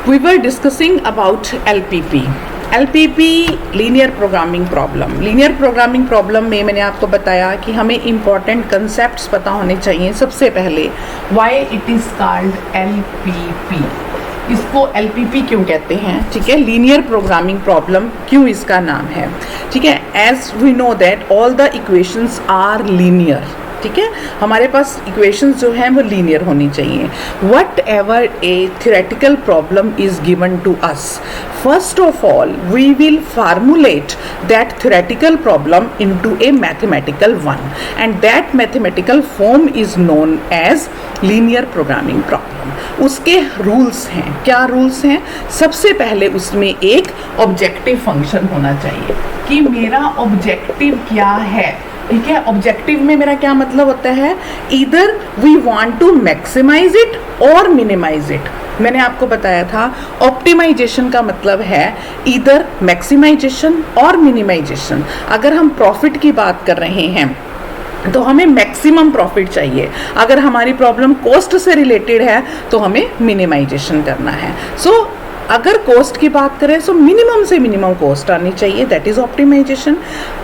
We were discussing about LPP. LPP linear programming problem. Linear programming problem में मैंने आपको बताया कि हमें इंपॉर्टेंट कंसेप्ट्स पता होने चाहिए. सबसे पहले why it is called LPP. इसको LPP क्यों कहते हैं, ठीक है. लीनियर प्रोग्रामिंग प्रॉब्लम क्यों इसका नाम है, ठीक है. As we know that all the equations are linear, ठीक है. हमारे पास इक्वेशंस जो हैं वो लीनियर होनी चाहिए. Whatever a theoretical problem is given to us, first of all we will formulate that theoretical problem into a mathematical one and that mathematical form is known as linear programming problem. उसके rules हैं. क्या rules हैं? सबसे पहले उसमें एक objective function होना चाहिए कि मेरा ऑब्जेक्टिव क्या है, ठीक है. ऑब्जेक्टिव में मेरा क्या मतलब होता है, either we want to maximise it और मिनिमाइज इट. मैंने आपको बताया था ऑप्टिमाइजेशन का मतलब है ईदर मैक्सिमाइजेशन और मिनिमाइजेशन. अगर हम प्रॉफिट की बात कर रहे हैं तो हमें मैक्सिमम प्रॉफिट चाहिए. अगर हमारी प्रॉब्लम कॉस्ट से रिलेटेड है तो हमें मिनिमाइजेशन करना है. सो अगर कॉस्ट की बात करें तो मिनिमम से मिनिमम कॉस्ट आनी चाहिए, दैट इज ऑप्टिमाइजेशन.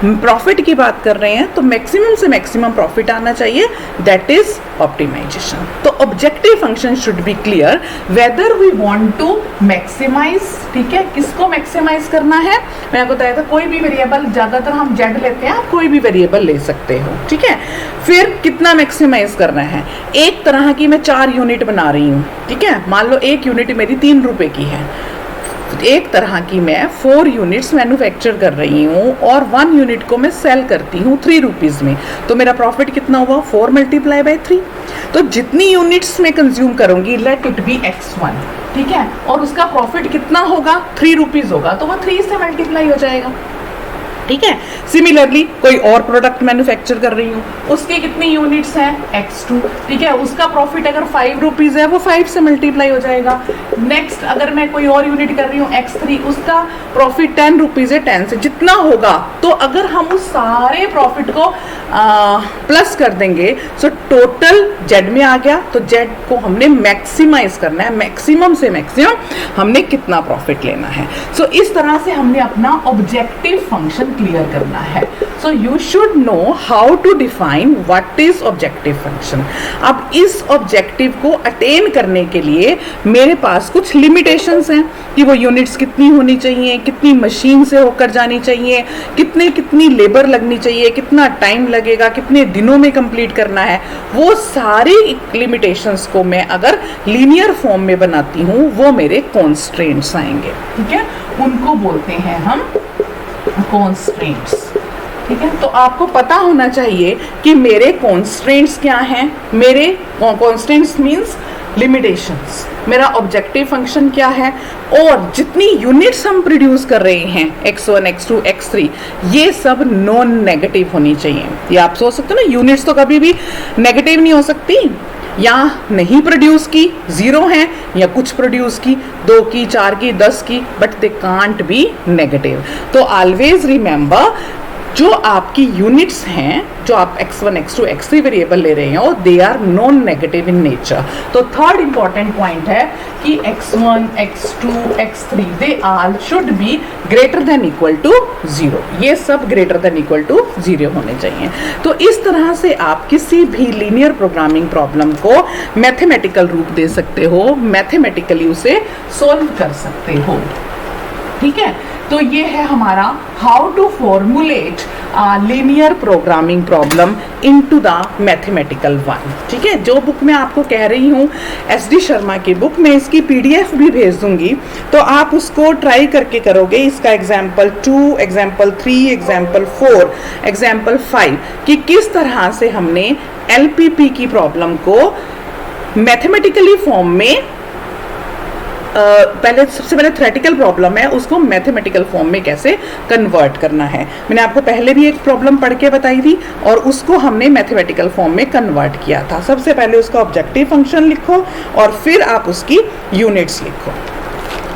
प्रॉफिट की बात कर रहे हैं तो मैक्सिमम से मैक्सिमम प्रॉफिट आना चाहिए, दैट इज ऑप्टिमाइजेशन. तो objective function should be clear whether we want to maximise, ठीक है. किसको मैक्सिमाइज करना है? मैं आपको बताया था कोई भी वेरिएबल, ज्यादातर हम जेड लेते हैं, आप कोई भी वेरिएबल ले सकते हो, ठीक है. फिर कितना मैक्सिमाइज करना है? एक तरह की मैं 4 यूनिट बना रही हूँ, ठीक है. मान लो एक यूनिट मेरी 3 रुपए की है. एक तरह की मैं 4 यूनिट्स मैन्युफैक्चर कर रही हूँ और 1 यूनिट को मैं सेल करती हूँ 3 रुपीज़ में. तो मेरा प्रॉफिट कितना हुआ? 4 मल्टीप्लाई बाई 3. तो जितनी यूनिट्स मैं कंज्यूम करूंगी, लेट इट बी x1, ठीक है, और उसका प्रॉफिट कितना होगा? 3 रुपीज़ होगा, तो वह 3 से मल्टीप्लाई हो जाएगा, ठीक है. सिमिलरली कोई और प्रोडक्ट मैन्युफैक्चर कर रही हूँ, उसके कितनी यूनिट्स हैं? x2, ठीक है. उसका प्रॉफिट अगर 5 रुपीज़ है वो 5 से मल्टीप्लाई हो जाएगा. नेक्स्ट अगर मैं कोई और यूनिट कर रही हूँ x3, उसका प्रॉफिट 10 रुपीज़ है, 10 से जितना होगा. तो अगर हम उस सारे प्रॉफिट को प्लस कर देंगे सो टोटल जेड में आ गया. तो जेड को हमने मैक्सिमाइज करना है, मैक्सिमम से मैक्सिमम हमने कितना प्रॉफिट लेना है. सो इस तरह से हमने अपना ऑब्जेक्टिव फंक्शन क्लियर करना है. So you should know how to define what is objective function. अब इस ऑब्जेक्टिव को अटेन करने के लिए मेरे पास कुछ लिमिटेशंस हैं कि वो यूनिट्स कितनी होनी चाहिए, कितनी मशीन से होकर जानी चाहिए, कितनी लेबर लगनी चाहिए, कितना टाइम लगेगा, कितने दिनों में कंप्लीट करना है. वो सारी लिमिटेशंस को मैं अगर लीनियर फॉर्म में बनाती हूँ वो मेरे कॉन्स्ट्रेंट्स आएंगे, ठीक है. उनको बोलते हैं हम कॉन्स्ट्रेंट्स, ठीक है. तो आपको पता होना चाहिए कि मेरे कॉन्स्ट्रेंट्स क्या हैं. मेरे कॉन्स्ट्रेंट्स मींस लिमिटेशंस. मेरा ऑब्जेक्टिव फंक्शन क्या है और जितनी यूनिट्स हम प्रोड्यूस कर रहे हैं x1, x2, x3, ये सब नॉन नेगेटिव होनी चाहिए. ये आप सोच सकते हो ना, यूनिट्स तो कभी भी नेगेटिव नहीं हो सकती. या नहीं प्रोड्यूस की 0 है, या कुछ प्रोड्यूस की 2 की, 4 की, 10 की, but they can't be negative. तो ऑलवेज रिमेंबर जो आपकी यूनिट्स हैं, जो आप x1, x2, x3 वेरिएबल ले रहे हो, they are non negative in nature. तो थर्ड इंपॉर्टेंट पॉइंट है कि x1, x2, x3 they all should be greater than equal to 0. ये सब ग्रेटर देन इक्वल टू 0 होने चाहिए. तो इस तरह से आप किसी भी लीनियर प्रोग्रामिंग प्रॉब्लम को मैथमेटिकल रूप दे सकते हो, मैथमेटिकली उसे सॉल्व कर सकते हो, ठीक है. तो ये है हमारा how to formulate linear programming problem into the mathematical one, ठीक है. जो बुक मैं आपको कह रही हूँ SD शर्मा की बुक, मैं इसकी PDF भी भेज दूंगी, तो आप उसको ट्राई करके करोगे. इसका एग्जाम्पल 2, एग्जाम्पल 3, एग्जाम्पल 4, एग्जाम्पल 5 कि किस तरह से हमने LPP की प्रॉब्लम को मैथमेटिकली फॉर्म में सबसे पहले थ्योरेटिकल प्रॉब्लम है, उसको मैथमेटिकल फॉर्म में कैसे कन्वर्ट करना है. मैंने आपको पहले भी एक प्रॉब्लम पढ़ के बताई थी और उसको हमने मैथमेटिकल फॉर्म में कन्वर्ट किया था. सबसे पहले उसका ऑब्जेक्टिव फंक्शन लिखो और फिर आप उसकी यूनिट्स लिखो,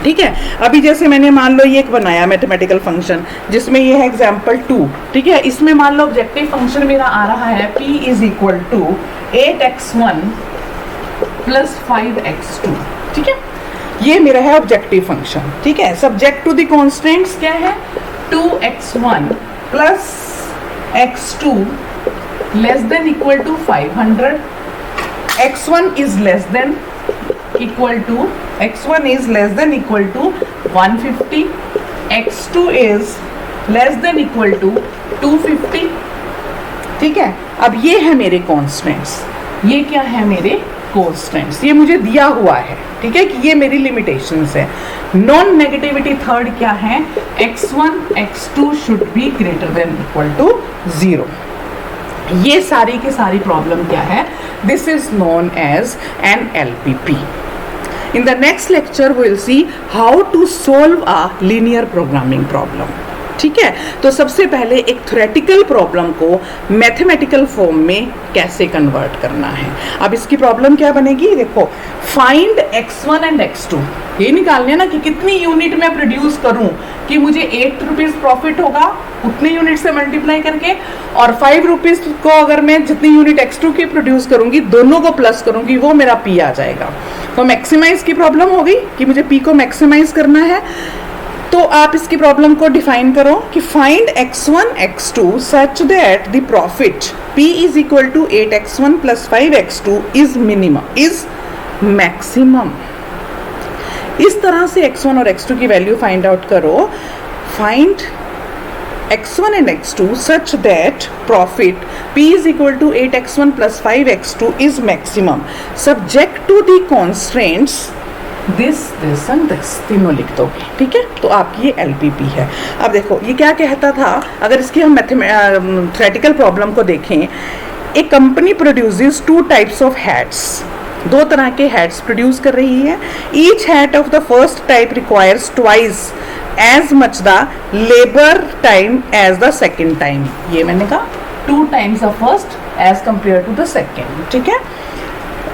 ठीक है. अभी जैसे मैंने मान लो ये एक बनाया मैथमेटिकल फंक्शन जिसमें ये है एग्जाम्पल 2, ठीक है. इसमें मान लो ऑब्जेक्टिव फंक्शन मेरा आ रहा है p is equal to 8x1 plus 5x2, ठीक है. ये मेरा है ऑब्जेक्टिव फंक्शन, ठीक है। सब्जेक्ट टू द कॉन्स्टेंट्स क्या है, 2x1 plus x2 less than equal to 500, x1 is less than equal to 150, x2 is less than equal to 250, ठीक है। अब ये है मेरे कॉन्स्टेंट्स, ये क्या है मेरे कॉन्स्टेंट्स, ये मुझे दिया हुआ है, ठीक है, कि ये मेरी लिमिटेशंस है। नॉन नेगेटिविटी थर्ड क्या है, x1 x2 should be greater than equal to 0। ये सारी की सारी प्रॉब्लम क्या है, this is known as an LPP। In the next lecture we will see how to solve a linear programming problem, ठीक है। तो सबसे पहले एक थ्योरेटिकल प्रॉब्लम को मैथमेटिकल फॉर्म में कैसे कन्वर्ट करना है। अब इसकी प्रॉब्लम क्या बनेगी, देखो, फाइंड x1 एंड x2, ये निकालने ना कि कितनी यूनिट मैं प्रोड्यूस करूं कि मुझे 8 रुपीज प्रॉफिट होगा उतने यूनिट से मल्टीप्लाई करके, और 5 रुपीज को अगर मैं जितनी यूनिट x2 की प्रोड्यूस करूंगी दोनों को प्लस करूंगी, वो मेरा p आ जाएगा। तो मैक्सिमाइज की प्रॉब्लम हो गई कि मुझे p को मैक्सिमाइज करना है। तो आप इसकी प्रॉब्लम को डिफाइन करो कि find x1 x2 such that the profit p is equal to 8x1 plus 5x2 is minimum, is maximum. इस तरह से x1 और x2 की वैल्यू फाइंड आउट करो। Find x1 and x2 such that profit p is equal to 8x1 plus 5x2 is maximum subject to the constraints this and this, तीनों लिख दो, ठीक है। तो आपकी ये LPP है। अब देखो ये क्या कहता था, अगर इसकी हम थ्योरेटिकल प्रॉब्लम को देखें, एक company produces 2 types off hats, 2 तरह के हैट्स प्रोड्यूस कर रही है। Each hat off the first type requires twice as much the labor time as the second time, ये मैंने कहा 2 times the first as compared to the second, ठीक है।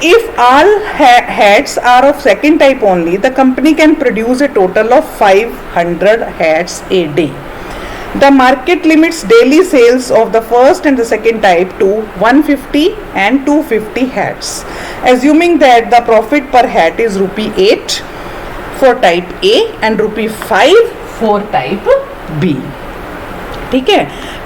If all hats are of second type only, the company can produce a total of 500 hats a day. The market limits daily sales of the first and the second type to 150 and 250 hats, assuming that the profit per hat is ₹8 for type A and ₹5 for type B, ठीक है।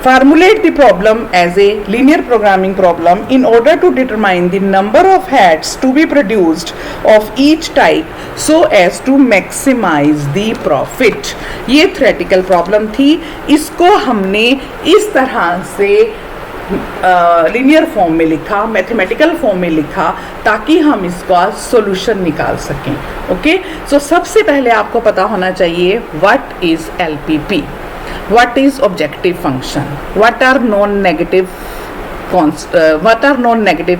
Formulate the problem as a linear programming problem in order to determine the number of hats to be produced of each type so as to maximize the profit। ये theoretical problem थी, इसको हमने इस तरह से linear form में लिखा, mathematical form में लिखा, ताकि हम इसका सॉल्यूशन निकाल सकें। ओके, सो सबसे पहले आपको पता होना चाहिए what is LPP, what is objective function, what are non negative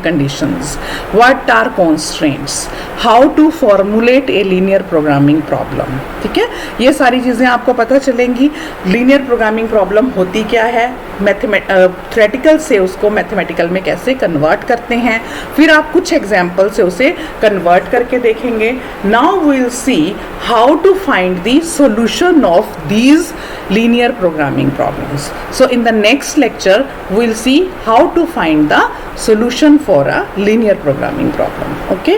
conditions, what are constraints, how to formulate a linear programming problem, ठीक है। ये सारी चीज़ें आपको पता चलेंगी। लीनियर प्रोग्रामिंग प्रॉब्लम होती क्या है, थ्योरेटिकल से उसको मैथमेटिकल में कैसे कन्वर्ट करते हैं, फिर आप कुछ एग्जाम्पल से उसे कन्वर्ट करके देखेंगे। Now we will see how to find the solution of these linear programming problems. So in the next lecture we'll see how to find the solution for a linear programming problem. Okay.